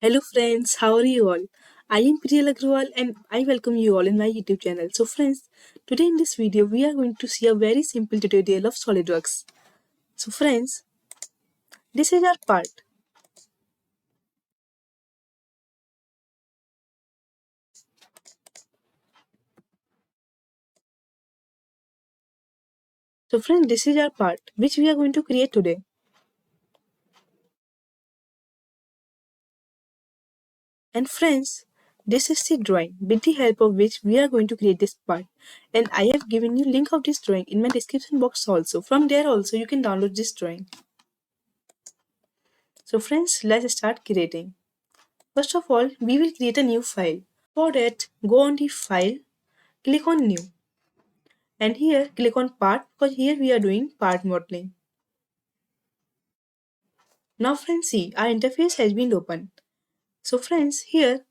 Hello friends, how are you all? I am Priyal Agrawal and I welcome you all in my YouTube channel. So friends, today in this video we are going to see a very simple tutorial of Solidworks. So friends, this is our part. So friends, this is our part which we are going to create today. And friends, this is the drawing with the help of which we are going to create this part. And I have given you link of this drawing in my description box also. From there also you can download this drawing. So friends, let's start creating. First of all, we will create a new file. For that, go on the file, click on new, and here click on part because here we are doing part modeling. Now friends, see our interface has been opened. So friends, here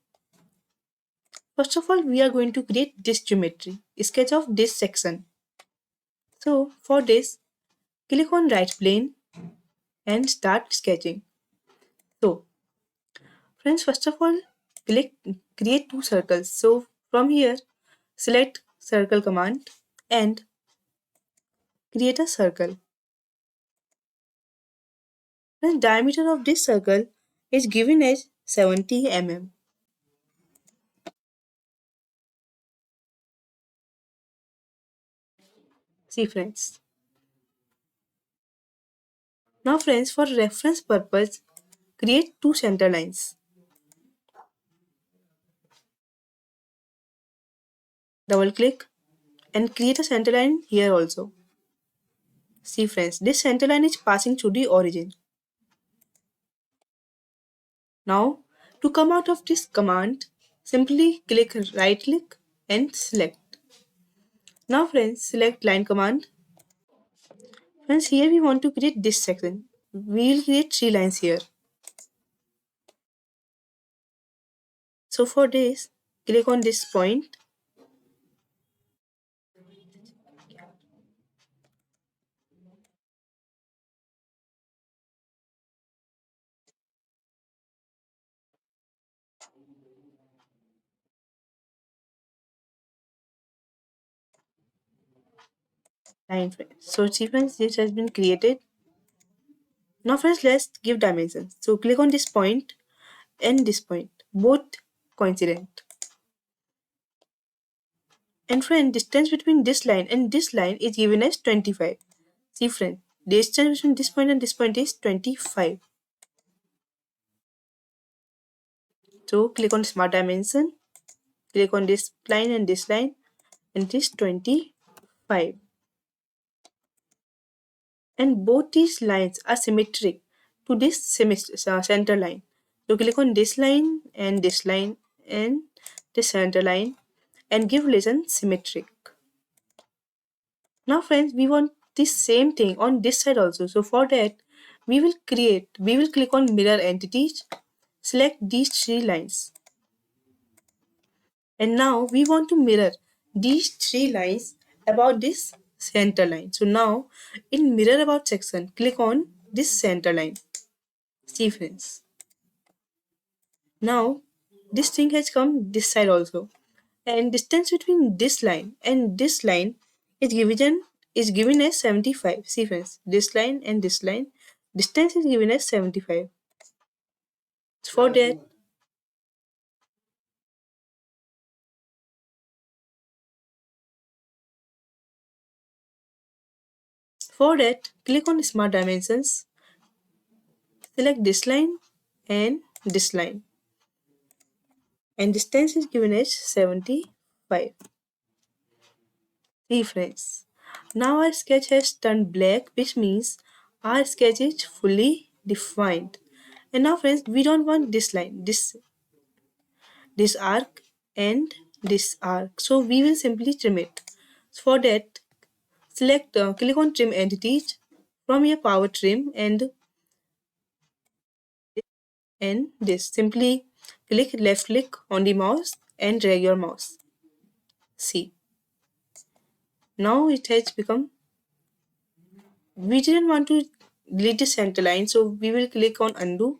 first of all we are going to create this geometry, sketch of this section. So for this, click on right plane and start sketching. So friends, first of all click create two circles. So from here select circle command and create a circle. The diameter of this circle is given as 70 mm. See friends. Now friends, for reference purpose, create two center lines. Double click and create a center line here also. See friends, this center line is passing through the origin. Now, to come out of this command, simply right click and select. Now friends, select line command. Friends, here we want to create this section. We will create three lines here. So for this, click on this point. Line friends. So see friends, this has been created. Now friends, let's give dimensions. So click on this point and this point, both coincident. And friend, distance between this line and this line is given as 25. See friend, distance between this point and this point is 25. So click on smart dimension, click on this line and it is 25. And both these lines are symmetric to this center line. So click on this line and this center line and give lesson symmetric. Now friends, we want this same thing on this side also. So for that, we will click on mirror entities, select these three lines. And now we want to mirror these three lines about this center line. So now in mirror about section, click on this center line. See friends. Now this thing has come this side also. And distance between this line and this line is given as 75. See friends, this line and this line, distance is given as 75. For that, click on Smart Dimensions, select this line and this line, and distance is given as 75. See friends, now our sketch has turned black, which means our sketch is fully defined. And now friends, we don't want this line, this arc and this arc. So we will simply trim it. For that, click on trim entities from your power trim and this. Simply left click on the mouse and drag your mouse. See. Now it has become, we didn't want to delete the center line, so we will click on undo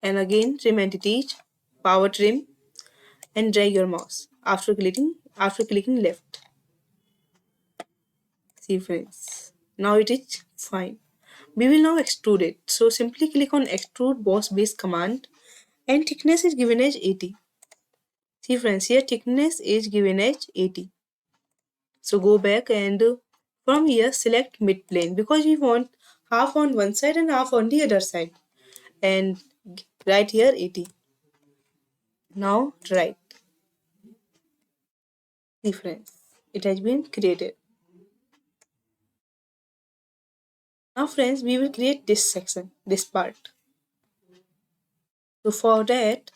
and again trim entities, power trim, and drag your mouse after clicking left. See friends. Now it is fine. We will now extrude it. So simply click on extrude boss base command and thickness is given as 80. See friends, here thickness is given as 80. So go back and from here select mid plane because we want half on one side and half on the other side. And right here 80. Now right. See friends, it has been created. Now friends, we will create this section, this part. So for that,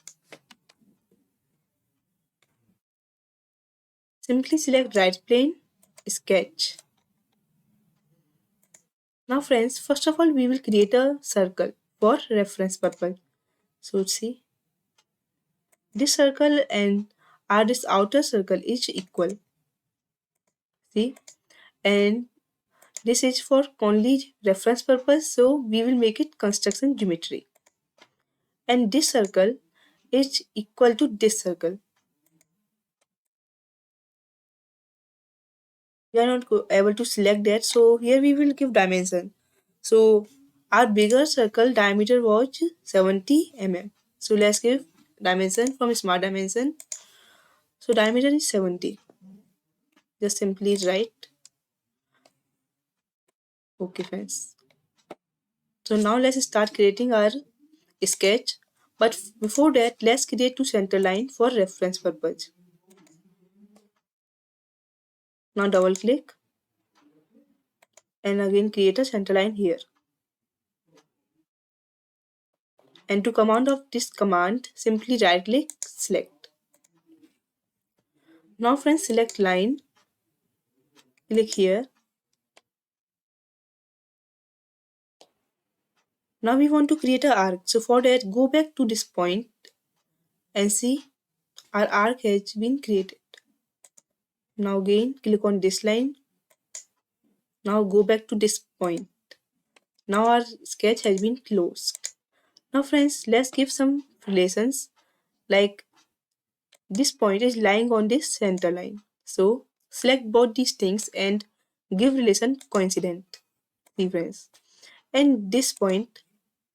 simply select right plane, sketch. Now friends, first of all we will create a circle for reference purpose. So see, this circle and this outer circle is equal. See, and this is for only reference purpose, so we will make it construction geometry. And this circle is equal to this circle. We are not able to select that, so here we will give dimension. So our bigger circle diameter was 70 mm. So let's give dimension from smart dimension. So diameter is 70. Just simply write. Okay friends. So now let's start creating our sketch. But before that, let's create two center line for reference purpose. Now double click and again create a center line here. And to command of this command, simply right click, select. Now friends, select line, click here. Now we want to create an arc. So for that, go back to this point and see our arc has been created. Now again click on this line. Now go back to this point. Now our sketch has been closed. Now friends, let's give some relations like this point is lying on this center line. So select both these things and give relation coincident. See friends. And this point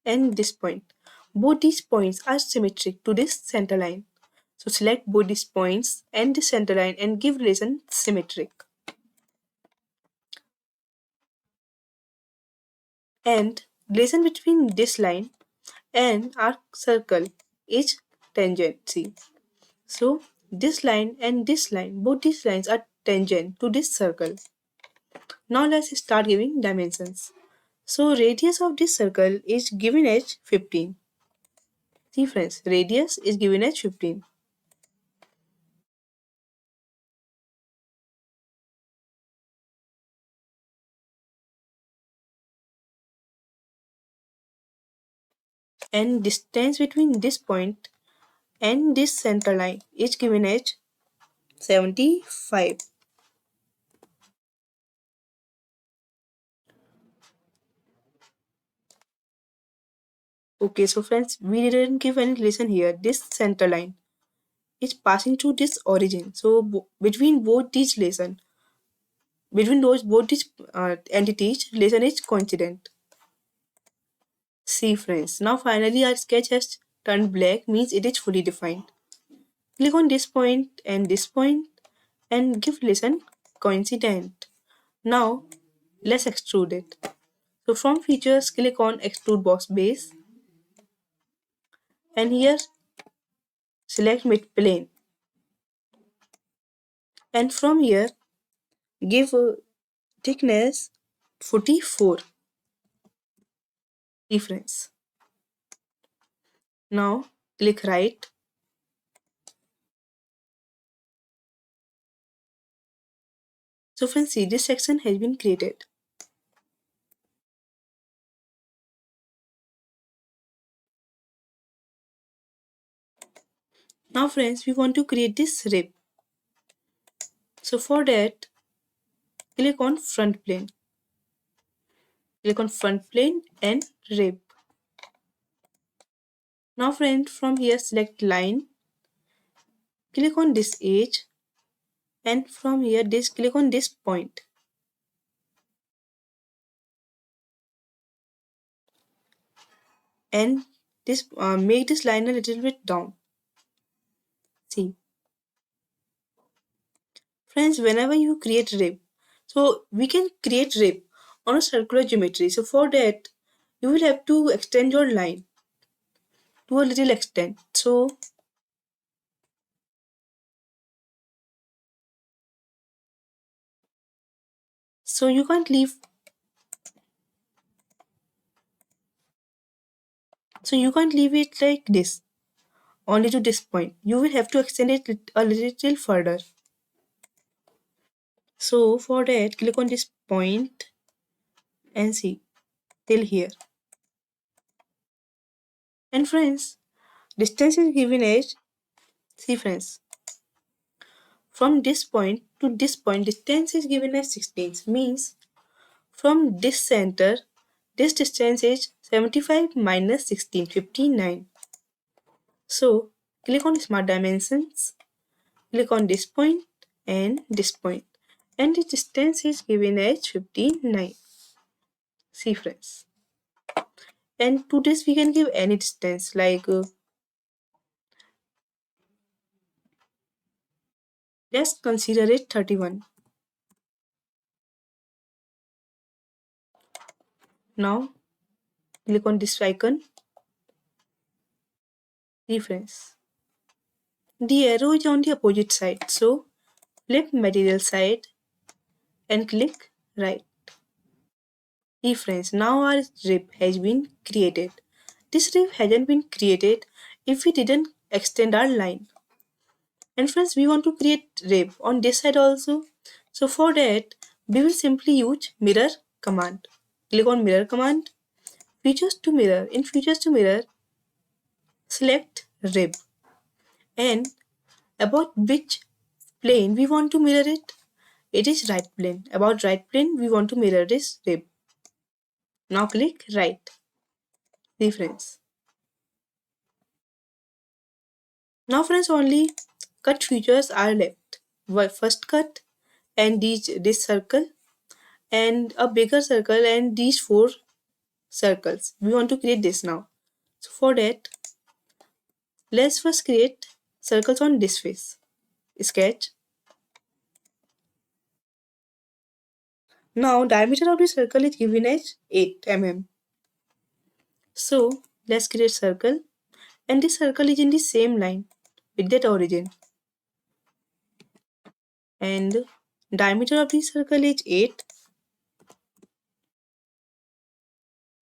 and this point. Both these points are symmetric to this center line. So select both these points and the center line and give relation symmetric. And relation between this line and our circle is tangent. See. So this line and this line, both these lines are tangent to this circle. Now let's start giving dimensions. So radius of this circle is given as 15. See friends, radius is given as 15. And distance between this point and this center line is given as 75. Okay, so friends, we didn't give any relation here. This center line is passing through this origin. So between both these relation, between those both these entities, relation is coincident. See friends, now finally our sketch has turned black, means it is fully defined. Click on this point and give relation coincident. Now let's extrude it. So from features, click on extrude box base and here select mid plane. And from here give thickness 44 reference. Now click right. So friends, see this section has been created. Now friends, we want to create this rib. So for that, click on front plane. Click on front plane and rib. Now friend, from here select line, click on this edge, and from here this click on this point, and this make this line a little bit down. See friends, whenever you create rib, so we can create rib on a circular geometry. So for that you will have to extend your line to a little extent. So you can't leave, it like this only to this point. You will have to extend it a little further. So for that click on this point and see till here. And friends, distance is given as, see friends, from this point to this point distance is given as 16, means from this center this distance is 75 minus 16, 59. So click on smart dimensions, click on this point and this point, and the distance is given as 59. See friends, and to this we can give any distance like let's consider it 31. Now click on this icon. See friends, the arrow is on the opposite side, so flip material side and click right. See friends, now our rib has been created. This rib hasn't been created if we didn't extend our line. And friends, we want to create rib on this side also. So for that, we will simply use mirror command. Click on mirror command, features to mirror. In features to mirror, select rib, and about which plane we want to mirror it. It is right plane. About right plane, we want to mirror this rib. Now click right. See friends. Now friends, only cut features are left. First cut and this circle and a bigger circle and these four circles. We want to create this now. So for that, let's first create circles on this face. Sketch. Now diameter of the circle is given as 8 mm. So let's create circle, and this circle is in the same line with that origin. And diameter of the circle is 8,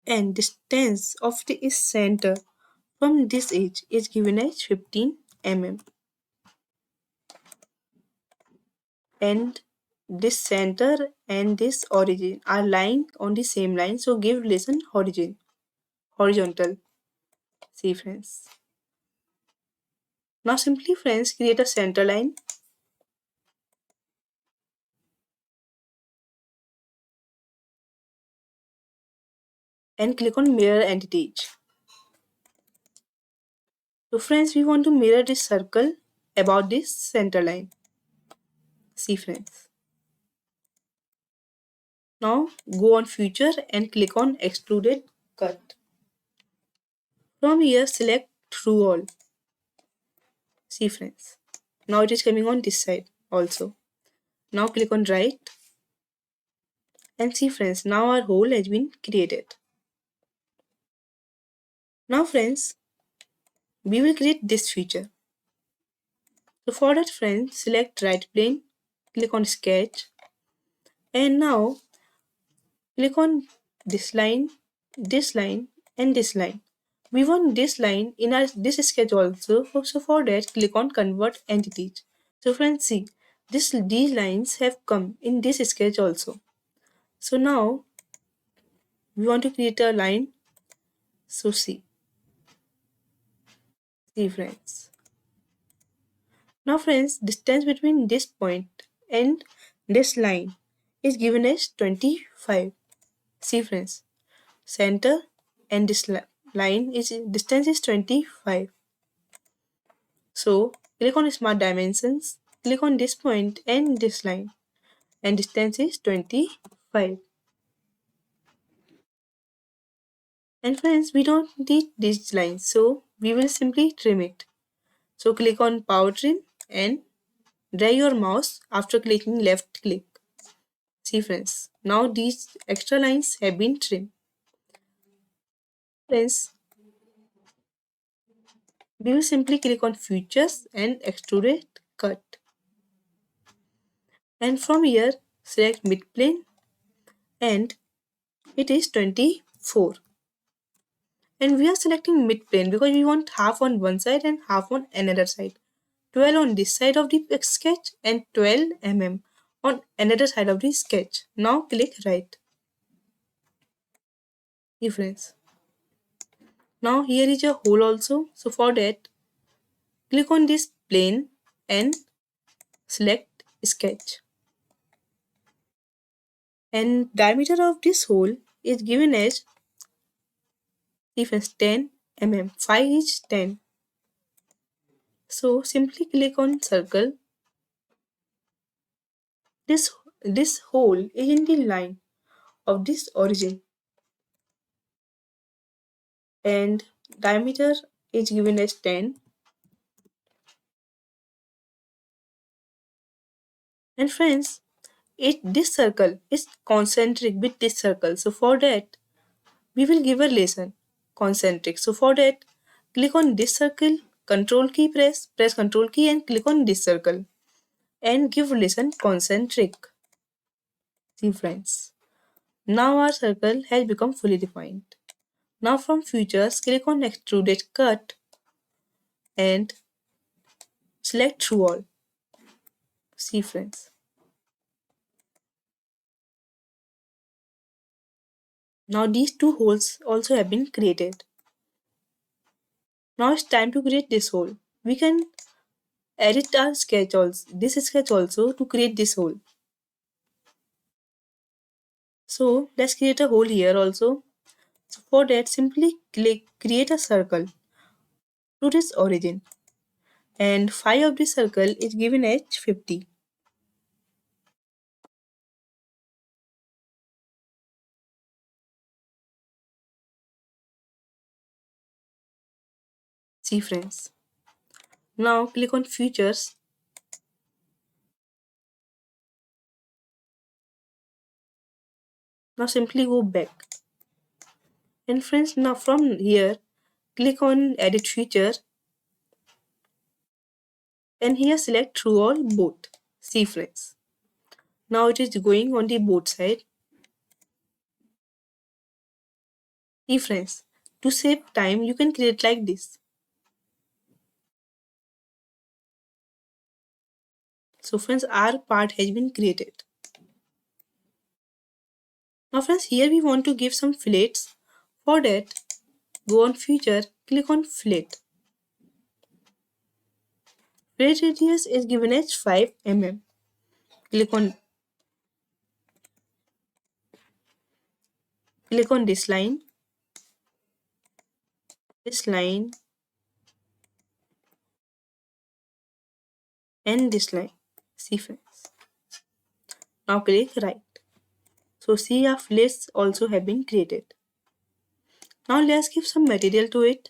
and distance of the center from this edge is given as 15 mm. And this center and this origin are lying on the same line, so give relation horizontal. See friends, now simply friends create a center line and click on mirror entities. So friends, we want to mirror this circle about this center line. See friends, now go on feature and click on extruded cut. From here select through all. See friends, now it is coming on this side also. Now click on right, and see friends, now our hole has been created. Now friends, we will create this feature. So for that friends, select right plane, click on sketch, and now click on this line and this line. We want this line in our this sketch also. So for that, click on convert entities. So friends, see these lines have come in this sketch also. So now we want to create a line. So see friends. Now friends, distance between this point and this line is given as 25. See friends, center and this line. line is distance is 25. So click on Smart Dimensions, click on this point and this line, and distance is 25. And friends, we don't need this line, so we will simply trim it. So click on Power Trim and drag your mouse after clicking left click. See friends, now these extra lines have been trimmed. Friends, we will simply click on Features and Extrude Cut. And from here, select Midplane and it is 24. And we are selecting midplane because we want half on one side and half on another side. 12 on this side of the sketch and 12 on another side of the sketch. Now click right. Difference. Now here is a hole also. So for that, click on this plane and select sketch. And diameter of this hole is given as difference 10 5 is 10. So simply click on circle. This this hole is in the line of this origin and diameter is given as 10. And friends, this circle is concentric with this circle. So for that, we will give a lesson concentric. So for that, click on this circle, control key press control key and click on this circle and give lesson concentric. See friends. Now our circle has become fully defined. Now from features, click on extruded cut and select through all. See friends. Now these two holes also have been created. Now it's time to create this hole. We can edit our sketch also, this sketch also to create this hole. So let's create a hole here also. So for that simply click create a circle to this origin and phi of the circle is given as 50. See friends. Now click on features. Now simply go back. And friends, now from here click on edit feature and here select through all both. See friends. Now it is going on the both side. See friends. To save time you can create like this. So friends, our part has been created. Now friends, here we want to give some fillets. For that, go on feature, click on fillet. Fillet radius is given as 5 mm. Click on this line, and this line. See friends. Now click right. So see our fillets also have been created. Now let's give some material to it.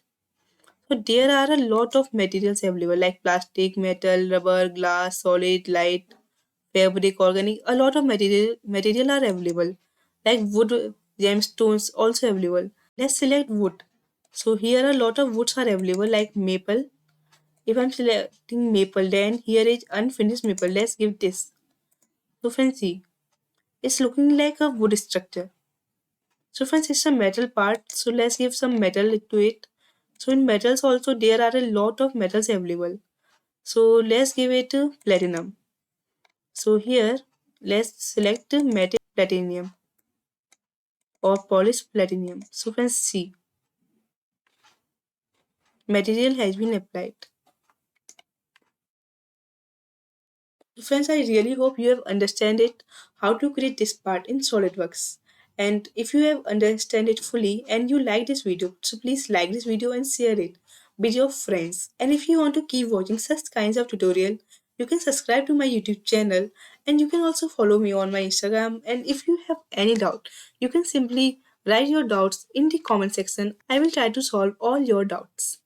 So there are a lot of materials available like plastic, metal, rubber, glass, solid, light, fabric, organic. A lot of material are available. Like wood, gemstones also available. Let's select wood. So here a lot of woods are available like maple. If I'm selecting maple, then here is unfinished maple. Let's give this. So friends, see, it's looking like a wood structure. So friends, it's a metal part. So let's give some metal to it. So in metals also there are a lot of metals available. So let's give it platinum. So here let's select matte platinum or polished platinum. So friends, see, material has been applied. So friends, I really hope you have understand it how to create this part in SolidWorks. And if you have understand it fully and you like this video, so please like this video and share it with your friends. And if you want to keep watching such kinds of tutorial, you can subscribe to my YouTube channel, and you can also follow me on my Instagram. And if you have any doubt, you can simply write your doubts in the comment section. I will try to solve all your doubts.